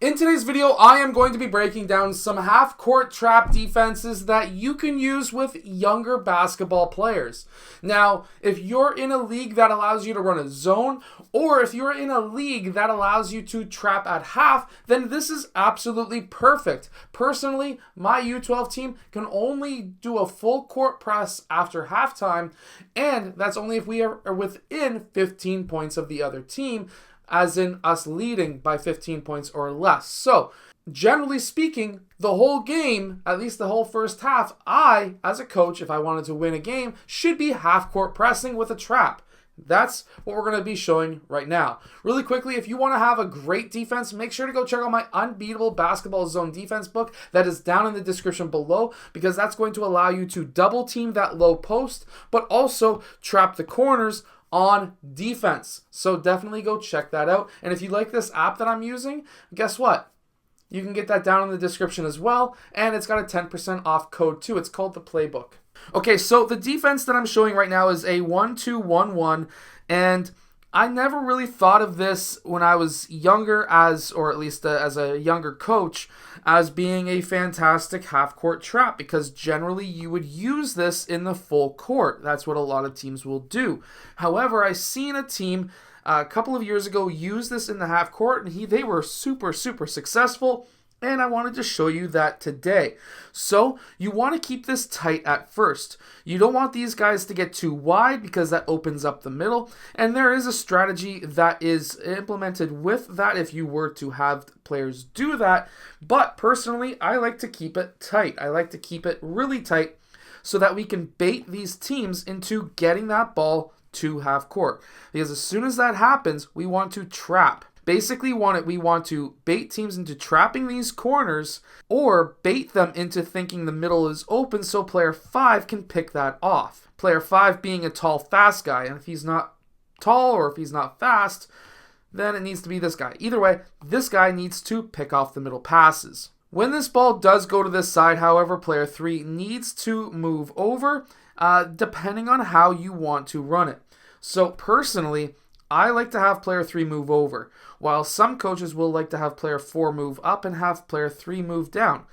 In today's video, I am going to be breaking down some half-court trap defenses that you can use with younger basketball players. Now, if you're in a league that allows you to run a zone, or if you're in a league that allows you to trap at half, then this is absolutely perfect. Personally, my U12 team can only do a full court press after halftime, and that's only if we are within 15 points of the other team, as in us leading by 15 points or less. So, generally speaking, the whole game, at least the whole first half, I, as a coach, if I wanted to win a game, should be half-court pressing with a trap. That's what we're going to be showing right now. Really quickly, if you want to have a great defense, make sure to go check out my Unbeatable Basketball Zone Defense book that is down in the description below, because that's going to allow you to double team that low post, but also trap the corners on defense. So definitely go check that out. And if you like this app that I'm using, guess what? You can get that down in the description as well, and it's got a 10% off code too. It's called the Playbook. Okay, so the defense that I'm showing right now is a 1-2-1-1, and I never really thought of this when I was younger, or at least as a younger coach, as being a fantastic half-court trap, because generally you would use this in the full court. That's what a lot of teams will do. However, I seen a team a couple of years ago use this in the half court, and they were super successful. And I wanted to show you that today. So you want to keep this tight at first. You don't want these guys to get too wide, because that opens up the middle. And there is a strategy that is implemented with that if you were to have players do that. But personally, I like to keep it tight. I like to keep it really tight so that we can bait these teams into getting that ball to half court. Because as soon as that happens, we want to trap. Basically, we want to bait teams into trapping these corners, or bait them into thinking the middle is open so player 5 can pick that off. Player 5 being a tall, fast guy, and if he's not tall or if he's not fast, then it needs to be this guy. Either way, this guy needs to pick off the middle passes. When this ball does go to this side, however, player 3 needs to move over, depending on how you want to run it. So personally, I like to have player 3 move over, while some coaches will like to have player 4 move up and have player 3 move down.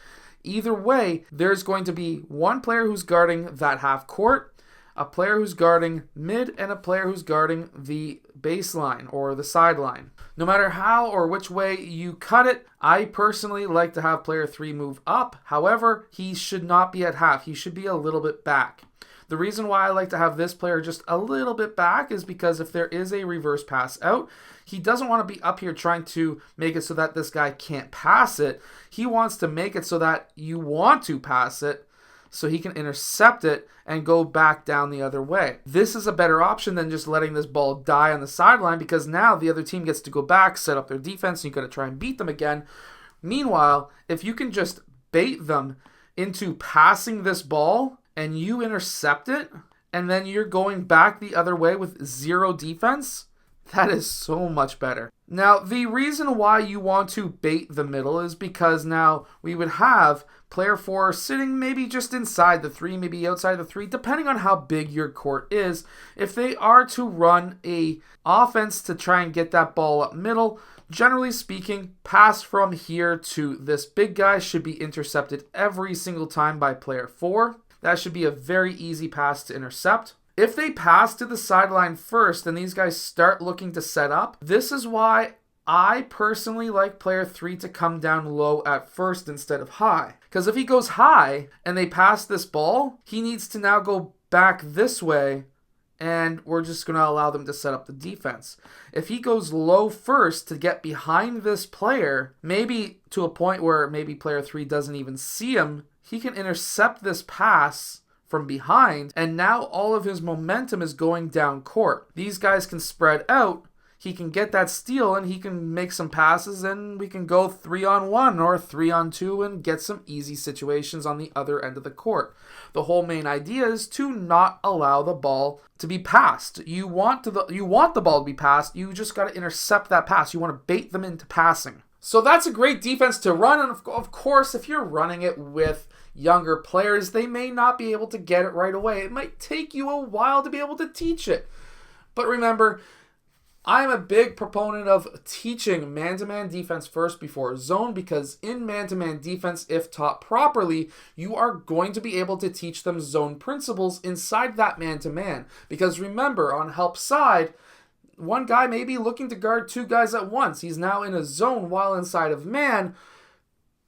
Either way, there's going to be one player who's guarding that half court, a player who's guarding mid, and a player who's guarding the baseline or the sideline. No matter how or which way you cut it, I personally like to have player 3 move up. However, he should not be at half. He should be a little bit back. The reason why I like to have this player just a little bit back is because if there is a reverse pass out, he doesn't want to be up here trying to make it so that this guy can't pass it. He wants to make it so that you want to pass it so he can intercept it and go back down the other way. This is a better option than just letting this ball die on the sideline, because now the other team gets to go back, set up their defense, and you got to try and beat them again. Meanwhile, if you can just bait them into passing this ball, and you intercept it, and then you're going back the other way with zero defense, that is so much better. Now, the reason why you want to bait the middle is because now we would have player 4 sitting maybe just inside the 3, maybe outside the 3, depending on how big your court is. If they are to run a offense to try and get that ball up middle, generally speaking, pass from here to this big guy should be intercepted every single time by player 4. That should be a very easy pass to intercept. If they pass to the sideline first and these guys start looking to set up, this is why I personally like player 3 to come down low at first instead of high. Because if he goes high and they pass this ball, he needs to now go back this way, and we're just going to allow them to set up the defense. If he goes low first to get behind this player, maybe to a point where maybe player 3 doesn't even see him, he can intercept this pass from behind, and now all of his momentum is going down court. These guys can spread out, he can get that steal, and he can make some passes, and we can go 3-on-1 or 3-on-2 and get some easy situations on the other end of the court. The whole main idea is to not allow the ball to be passed. You want the ball to be passed, you just got to intercept that pass. You want to bait them into passing. So that's a great defense to run, and of course, if you're running it with younger players, they may not be able to get it right away. It might take you a while to be able to teach it. But remember, I am a big proponent of teaching man-to-man defense first before zone, because in man-to-man defense, if taught properly, you are going to be able to teach them zone principles inside that man-to-man. Because remember, on help side, one guy may be looking to guard two guys at once. He's now in a zone while inside of man.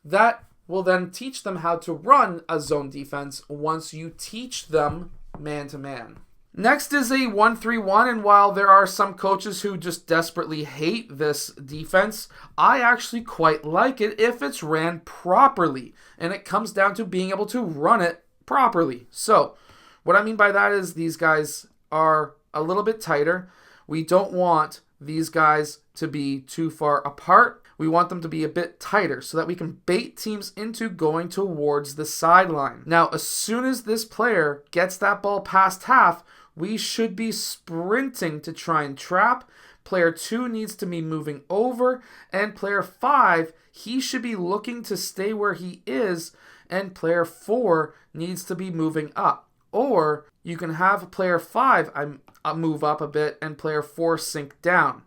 That will then teach them how to run a zone defense once you teach them man-to-man. Next is a 1-3-1, and while there are some coaches who just desperately hate this defense, I actually quite like it if it's ran properly, and it comes down to being able to run it properly. So, what I mean by that is these guys are a little bit tighter. We don't want these guys to be too far apart. We want them to be a bit tighter so that we can bait teams into going towards the sideline. Now, as soon as this player gets that ball past half, we should be sprinting to try and trap. Player 2 needs to be moving over, and player 5, he should be looking to stay where he is, and player 4 needs to be moving up. Or you can have player 5 move up a bit and player 4 sink down.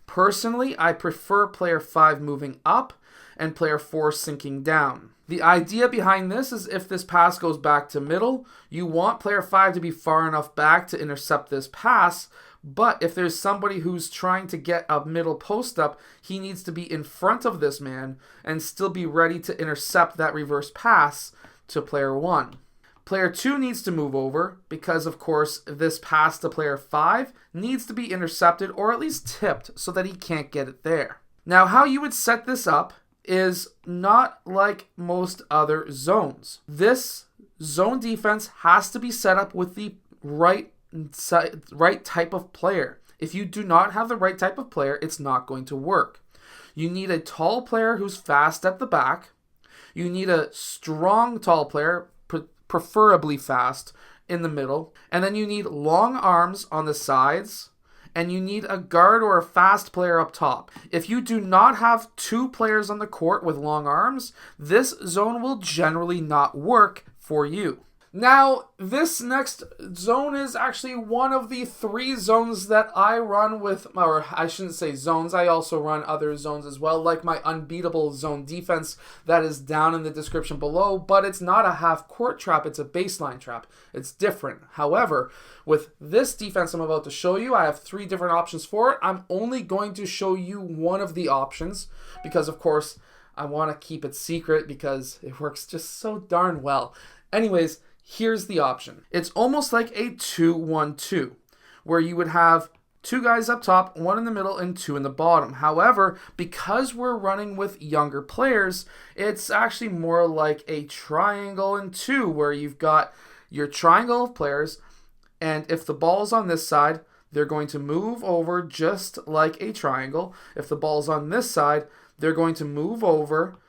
Personally, I prefer player 5 moving up and player 4 sinking down. The idea behind this is if this pass goes back to middle, you want player 5 to be far enough back to intercept this pass, but if there's somebody who's trying to get a middle post up, he needs to be in front of this man and still be ready to intercept that reverse pass to player 1. Player 2 needs to move over because, of course, this pass to player 5 needs to be intercepted or at least tipped so that he can't get it there. Now, how you would set this up is not like most other zones. This zone defense has to be set up with the right type of player. If you do not have the right type of player, it's not going to work. You need a tall player who's fast at the back. You need a strong tall player, preferably fast, in the middle. And then you need long arms on the sides. And you need a guard or a fast player up top. If you do not have two players on the court with long arms, this zone will generally not work for you. Now, this next zone is actually one of the 3 zones that I run with, or I shouldn't say zones, I also run other zones as well, like my unbeatable zone defense that is down in the description below, but it's not a half-court trap, it's a baseline trap. It's different. However, with this defense I'm about to show you, I have 3 different options for it. I'm only going to show you one of the options because, of course, I want to keep it secret because it works just so darn well. Anyways, here's the option. It's almost like a 2-1-2, where you would have 2 guys up top, 1 in the middle, and 2 in the bottom. However, because we're running with younger players, it's actually more like a triangle and 2, where you've got your triangle of players, and if the ball's on this side, they're going to move over just like a triangle. If the ball's on this side, they're going to move over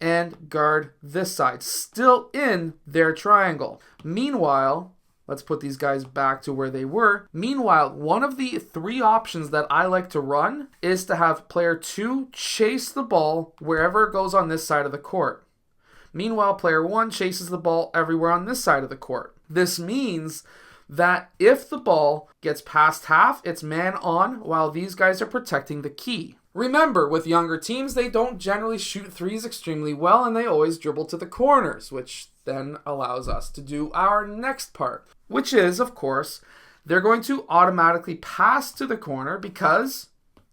and guard this side, still in their triangle. Meanwhile, let's put these guys back to where they were. Meanwhile, one of the 3 options that I like to run is to have player 2 chase the ball wherever it goes on this side of the court. Meanwhile, player 1 chases the ball everywhere on this side of the court. This means that if the ball gets past half, it's man on while these guys are protecting the key. Remember, with younger teams, they don't generally shoot threes extremely well, and they always dribble to the corners, which then allows us to do our next part, which is, of course, they're going to automatically pass to the corner because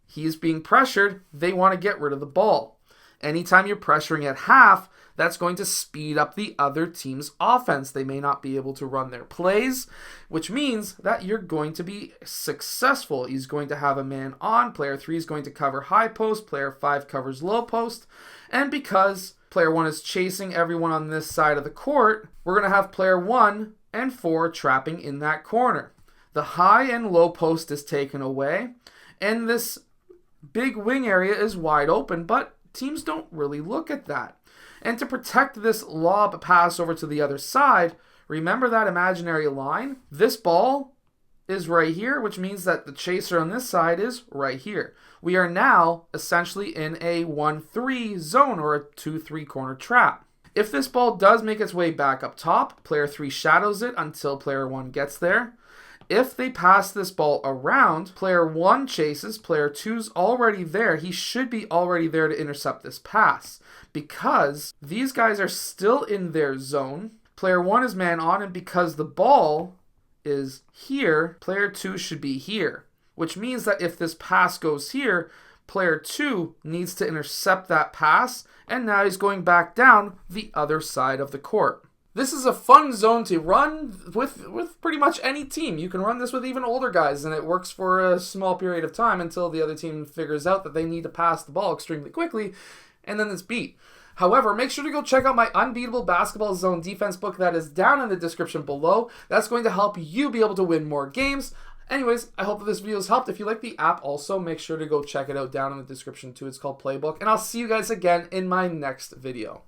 he's being pressured. They want to get rid of the ball. Anytime you're pressuring at half, that's going to speed up the other team's offense. They may not be able to run their plays, which means that you're going to be successful. He's going to have a man on. Player 3 is going to cover high post. Player 5 covers low post. And because player 1 is chasing everyone on this side of the court, we're going to have player 1 and 4 trapping in that corner. The high and low post is taken away, and this big wing area is wide open, but teams don't really look at that. And to protect this lob pass over to the other side, remember that imaginary line? This ball is right here, which means that the chaser on this side is right here. We are now essentially in a 1-3 zone or a 2-3 corner trap. If this ball does make its way back up top, player 3 shadows it until player 1 gets there. If they pass this ball around, player 1 chases, player 2's already there. He should be already there to intercept this pass because these guys are still in their zone. Player 1 is man on, and because the ball is here, player 2 should be here, which means that if this pass goes here, player 2 needs to intercept that pass, and now he's going back down the other side of the court. This is a fun zone to run with pretty much any team. You can run this with even older guys, and it works for a small period of time until the other team figures out that they need to pass the ball extremely quickly, and then it's beat. However, make sure to go check out my Unbeatable Basketball Zone Defense book that is down in the description below. That's going to help you be able to win more games. Anyways, I hope that this video has helped. If you like the app also, make sure to go check it out down in the description too. It's called Playbook. And I'll see you guys again in my next video.